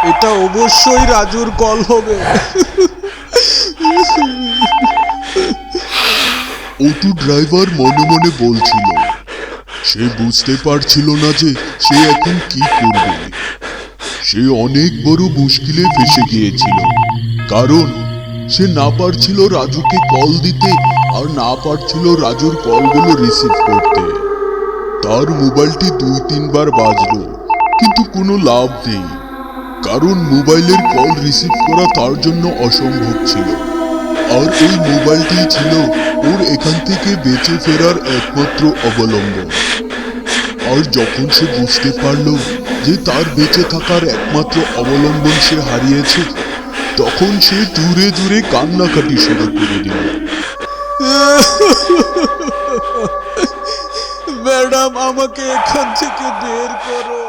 এটা অবশ্যই রাজুর কল হবে। অটো ড্রাইভার মনে মনে বলছিল, সে বুঝতে পারছিল না যে সে এখন কি করবে। সে অনেক বড় মুশকিলে ফেসে গিয়েছিল, কারণ সে না পারছিল রাজুকে কল দিতে আর না পারছিল রাজুর কলগুলো রিসিভ করতে। তার মোবাইলটি 2-3 বার বাজলো, কিন্তু কোনো লাভ নেই, কারণ মোবাইলের কল রিসিভ করা তার জন্য অসম্ভব ছিল। আর এই মোবাইলটি ছিল ওর এখান থেকে বেঁচে ফেরার একমাত্র অবলম্বন। আর যখন সে বুঝতে পারলো যে তার বেঁচে থাকার একমাত্র অবলম্বন সে হারিয়েছে, তখন সে জোরে জোরে কান্নাকাটি শুরু করে দিল। ম্যাডাম, আমাকে এখান থেকে বের করো।